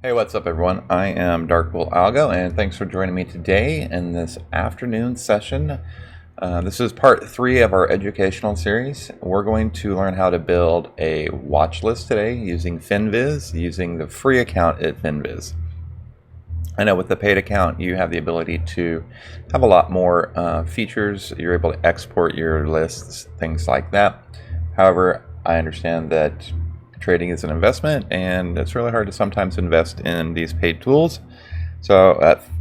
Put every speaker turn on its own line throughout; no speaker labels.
Hey, what's up everyone? I am Darkpool Algo and thanks for joining me today in this afternoon session. This is part 3 of our educational series. We're going to learn how to build a watch list today using FinViz, using the free account at FinViz. I know with the paid account you have the ability to have a lot more features. You're able to export your lists, things like that. However, I understand that trading is an investment and it's really hard to sometimes invest in these paid tools. So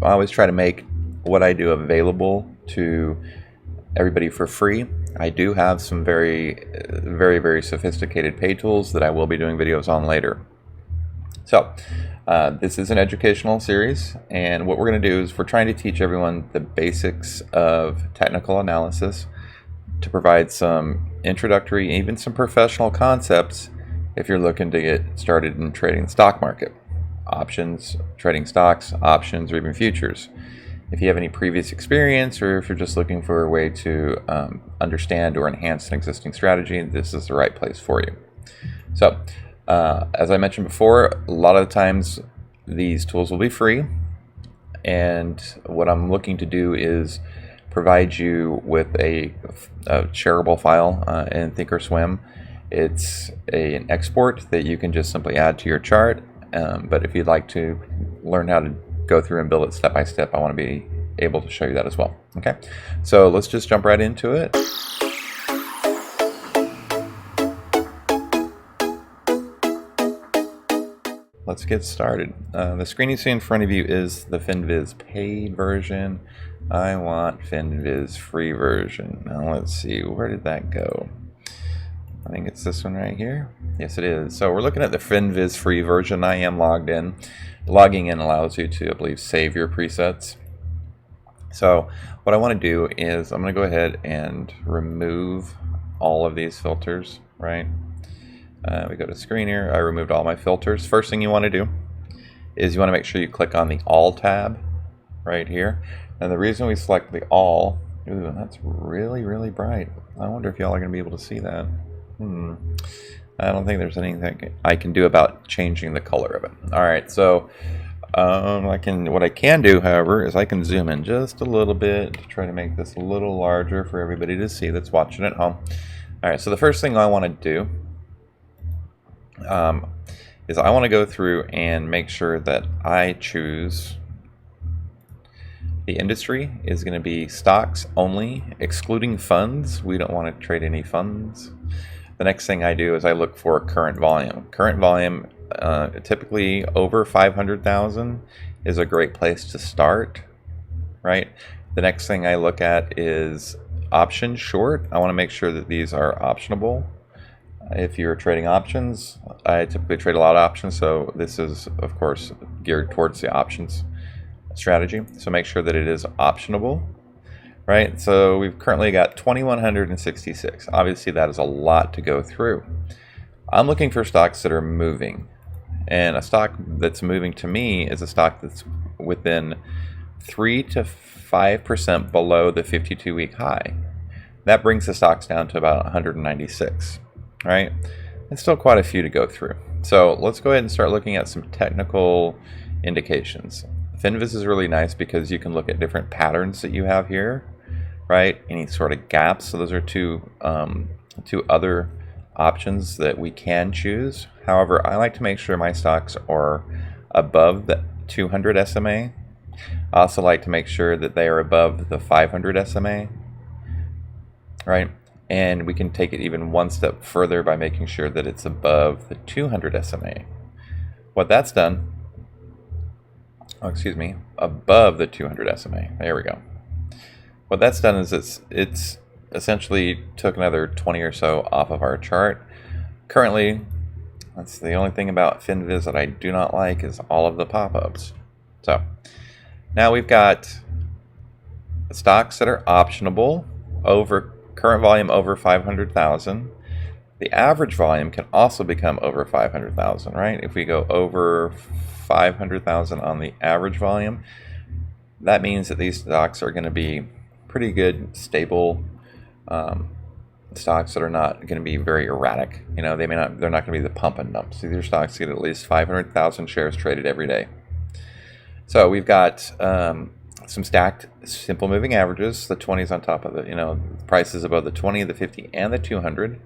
I always try to make what I do available to everybody for free. I do have some very sophisticated paid tools that I will be doing videos on later. So this is an educational series, and what we're going to do is we're trying to teach everyone the basics of technical analysis to provide some introductory, even some professional concepts if you're looking to get started in trading the stock market, options, trading stocks, options, or even futures. If you have any previous experience, or if you're just looking for a way to understand or enhance an existing strategy, this is the right place for you. So, as I mentioned before, a lot of the times these tools will be free, and what I'm looking to do is provide you with a shareable file in Thinkorswim. It's an export that you can just simply add to your chart, but if you'd like to learn how to go through and build it step by step, I want to be able to show you that as well. Okay, so let's just jump right into it. Let's get started. The screen you see in front of you is the FinViz paid version. I want FinViz free version. Now let's see, where did that go? I think it's this one right here. Yes, it is. So we're looking at the FinViz free version. I am logged in. Logging in allows you to, I believe, save your presets. So what I want to do is I'm going to go ahead and remove all of these filters, right? We go to screen here. I removed all my filters. First thing you want to do is you want to make sure you click on the All tab right here. And the reason we select the All, ooh, that's really bright. I wonder if y'all are going to be able to see that. I don't think there's anything I can do about changing the color of it. All right, so what I can do, however, is I can zoom in just a little bit to try to make this a little larger for everybody to see that's watching at home. All right, so the first thing I want to do is I want to go through and make sure that I choose the industry is going to be stocks only, excluding funds. We don't want to trade any funds. The next thing I do is I look for current volume. Current volume, typically over 500,000 is a great place to start, right? The next thing I look at is option short. I want to make sure that these are optionable. If you're trading options, I typically trade a lot of options, so this is, of course, geared towards the options strategy. So make sure that it is optionable. Right, so we've currently got 2,166. Obviously, that is a lot to go through. I'm looking for stocks that are moving, and a stock that's moving to me is a stock that's within 3 to 5% below the 52-week high. That brings the stocks down to about 196. Right, it's still quite a few to go through. So let's go ahead and start looking at some technical indications. FinViz is really nice because you can look at different patterns that you have here, right? Any sort of gaps. So those are two other options that we can choose. However, I like to make sure my stocks are above the 200 SMA. I also like to make sure that they are above the 500 SMA, right? And we can take it even one step further by making sure that it's above the 200 SMA. What that's done, above the 200 SMA. There we go. What that's done is it's essentially took another 20 or so off of our chart. Currently, that's the only thing about FinViz that I do not like is all of the pop-ups. So now we've got stocks that are optionable over current volume over 500,000. The average volume can also become over 500,000, right? If we go over 500,000 on the average volume, that means that these stocks are going to be pretty good, stable stocks that are not going to be very erratic. You know, they're not going to be the pump and dumps. These are stocks that get at least 500,000 shares traded every day. So we've got some stacked simple moving averages. The 20s on top of the, prices above the 20, the 50, and the 200.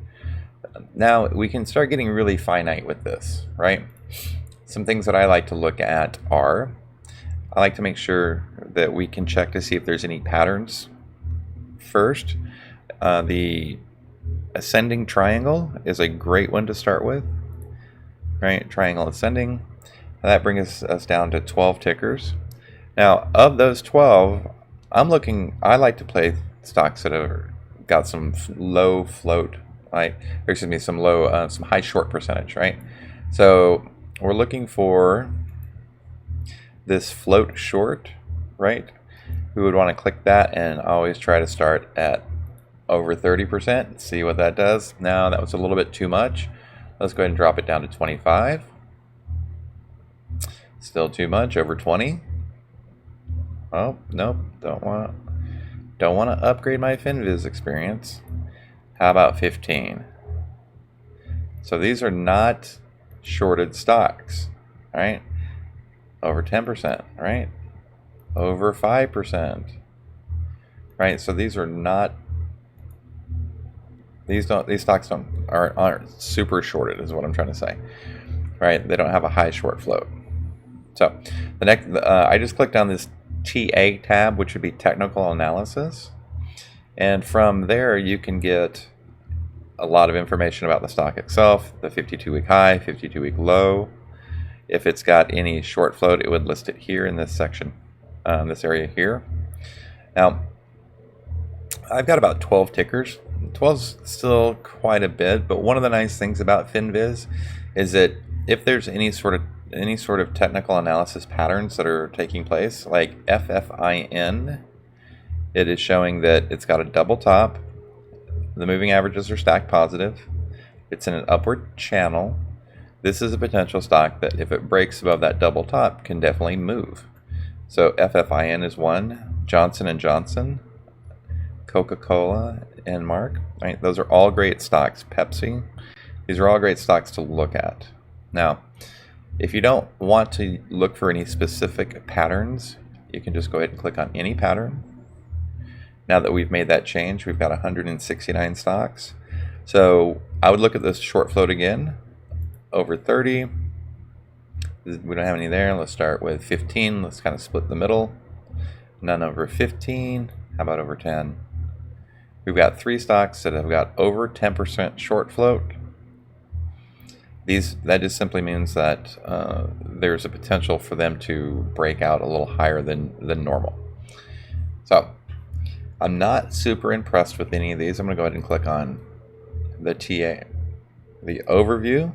Now we can start getting really finite with this, right? Some things that I like to look at are, I like to make sure that we can check to see if there's any patterns. First, the ascending triangle is a great one to start with, right? Triangle ascending. That brings us down to 12 tickers. Now, of those 12, I like to play stocks that have got some low float, right? Or excuse me, some high short percentage, right? So we're looking for this float short, right? We would want to click that and always try to start at over 30%, see what that does. Now that was a little bit too much. Let's go ahead and drop it down to 25. Still too much, over 20. Oh, nope, don't want to upgrade my FinViz experience. How about 15? So these are not shorted stocks, right? Over 10%, right? Over 5%, right? So these are not, these stocks aren't super shorted, is what I'm trying to say, right? They don't have a high short float. So the next, I just clicked on this TA tab, which would be technical analysis, and from there you can get a lot of information about the stock itself, the 52-week high, 52-week low. If it's got any short float, it would list it here in this section, this area here. Now, I've got about 12 tickers. 12's still quite a bit, but one of the nice things about FinViz is that if there's any sort of technical analysis patterns that are taking place, like FFIN, it is showing that it's got a double top. The moving averages are stacked positive. It's in an upward channel. This is a potential stock that if it breaks above that double top can definitely move. So FFIN is one, Johnson & Johnson, Coca-Cola, and Mark. Right? Those are all great stocks. Pepsi. These are all great stocks to look at. Now, if you don't want to look for any specific patterns, you can just go ahead and click on any pattern. Now that we've made that change, we've got 169 stocks. So I would look at this short float again, over 30. We don't have any there. Let's start with 15. Let's kind of split the middle. None over 15. How about over 10? We've got 3 stocks that have got over 10% short float. That just simply means that there's a potential for them to break out a little higher than normal. So I'm not super impressed with any of these. I'm going to go ahead and click on the TA. The overview.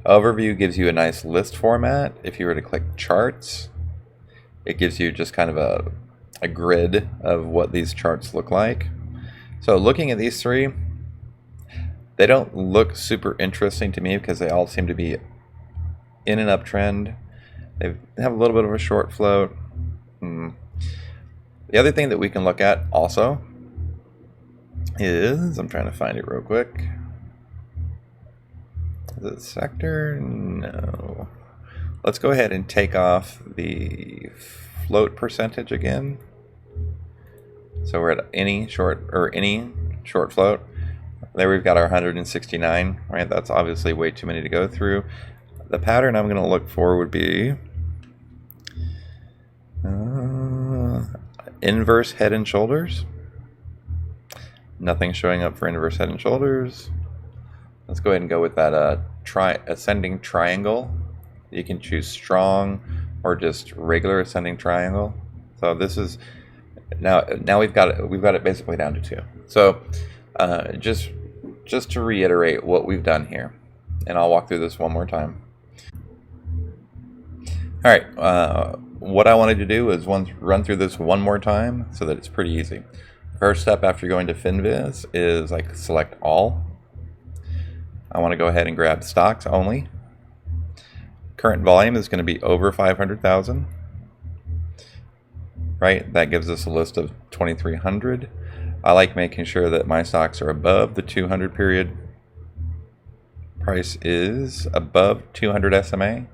Overview gives you a nice list format. If you were to click charts, it gives you just kind of a grid of what these charts look like. So looking at these 3, they don't look super interesting to me because they all seem to be in an uptrend. They have a little bit of a short float. The other thing that we can look at also is, I'm trying to find it real quick. Is it sector? No. Let's go ahead and take off the float percentage again. So we're at any short float. There we've got our 169, right? That's obviously way too many to go through. The pattern I'm going to look for would be inverse head and shoulders. Nothing showing up for inverse head and shoulders. Let's go ahead and go with that ascending triangle. You can choose strong or just regular ascending triangle. So this is now we've got it basically down to 2. So just to reiterate what we've done here, and I'll walk through this one more time. All right, what I wanted to do is run through this one more time so that it's pretty easy. First step after going to FinViz is I select all. I want to go ahead and grab stocks only. Current volume is going to be over 500,000. Right, that gives us a list of 2,300. I like making sure that my stocks are above the 200 period. Price is above 200 SMA.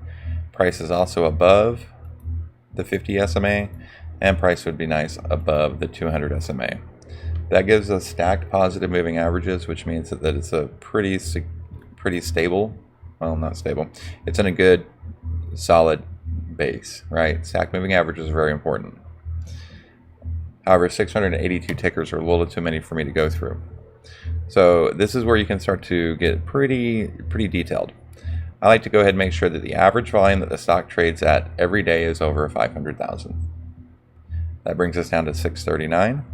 Price is also above the 50 SMA, and price would be nice above the 200 SMA. That gives us stacked positive moving averages, which means that it's a pretty stable, well, not stable, it's in a good solid base, right? Stacked moving averages are very important. However, 682 tickers are a little too many for me to go through. So this is where you can start to get pretty detailed. I like to go ahead and make sure that the average volume that the stock trades at every day is over 500,000. That brings us down to 639.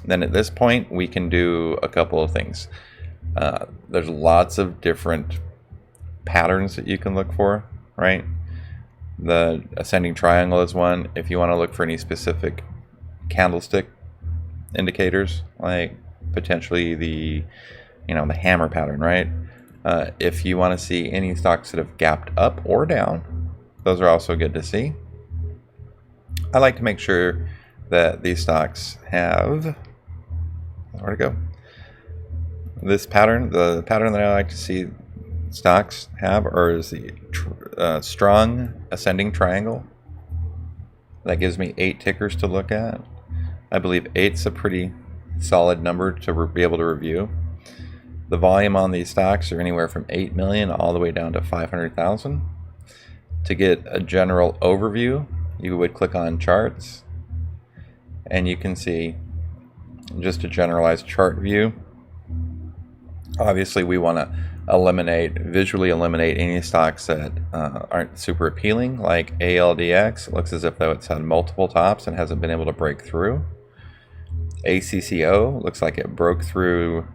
Then at this point, we can do a couple of things. There's lots of different patterns that you can look for, right? The ascending triangle is one. If you want to look for any specific candlestick indicators, like potentially the hammer pattern, right? If you want to see any stocks that have gapped up or down, those are also good to see. I like to make sure that these stocks have, where to go? This pattern, the pattern that I like to see stocks have is the strong ascending triangle. That gives me 8 tickers to look at. I believe 8's a pretty solid number to be able to review. The volume on these stocks are anywhere from 8 million all the way down to 500,000. To get a general overview, you would click on charts, and you can see just a generalized chart view. Obviously, we want to visually eliminate any stocks that aren't super appealing, like ALDX. It looks as if though it's had multiple tops and hasn't been able to break through. ACCO looks like it broke through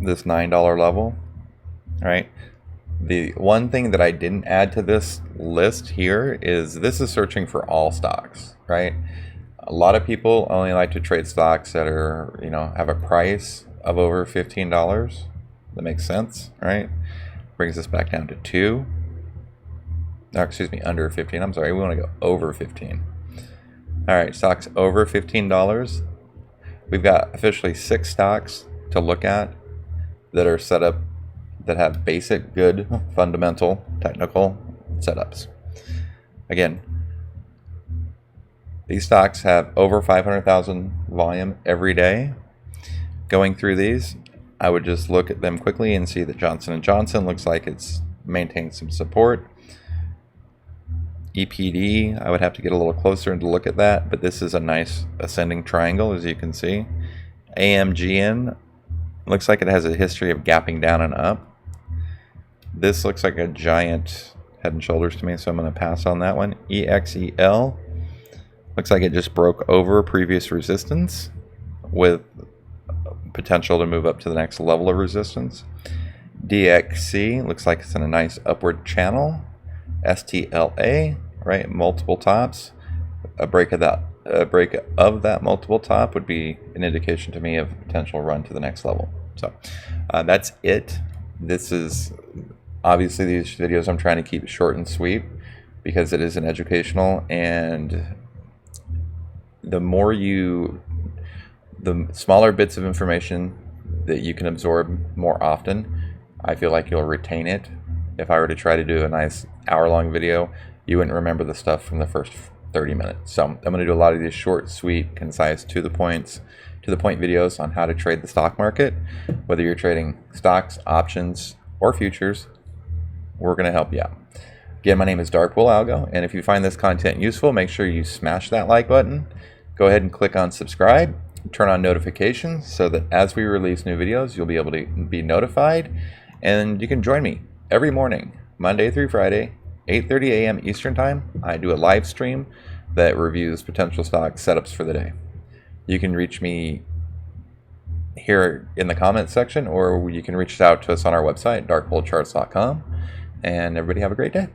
this $9 level, right? The one thing that I didn't add to this list here is this is searching for all stocks, right? A lot of people only like to trade stocks that are, have a price of over $15. That makes sense, right? Brings us back down to 2. No, excuse me, under 15. I'm sorry, we want to go over 15. All right, stocks over $15. We've got officially 6 stocks to look at that are set up that have basic, good, fundamental, technical setups. Again, these stocks have over 500,000 volume every day. Going through these, I would just look at them quickly and see that Johnson & Johnson looks like it's maintained some support. EPD, I would have to get a little closer and to look at that, but this is a nice ascending triangle, as you can see. AMGN looks like it has a history of gapping down and up. This looks like a giant head and shoulders to me, so I'm going to pass on that one. EXEL looks like it just broke over previous resistance with potential to move up to the next level of resistance. DXC looks like it's in a nice upward channel. STLA, right, multiple tops. A break of that multiple top would be an indication to me of a potential run to the next level. So that's it. This is obviously, these videos I'm trying to keep short and sweet because it is an educational, and the smaller bits of information that you can absorb more often, I feel like you'll retain it. If I were to try to do a nice hour-long video, you wouldn't remember the stuff from the first 30 minutes. So I'm going to do a lot of these short, sweet, concise, to the point videos on how to trade the stock market. Whether you're trading stocks, options, or futures, we're going to help you out. Again, my name is Darkwolf Algo, and if you find this content useful, make sure you smash that like button. Go ahead and click on subscribe. Turn on notifications so that as we release new videos, you'll be able to be notified, and you can join me every morning, Monday through Friday, 8:30 a.m. Eastern Time. I do a live stream that reviews potential stock setups for the day. You can reach me here in the comments section, or you can reach out to us on our website, darkwolfcharts.com. And everybody have a great day.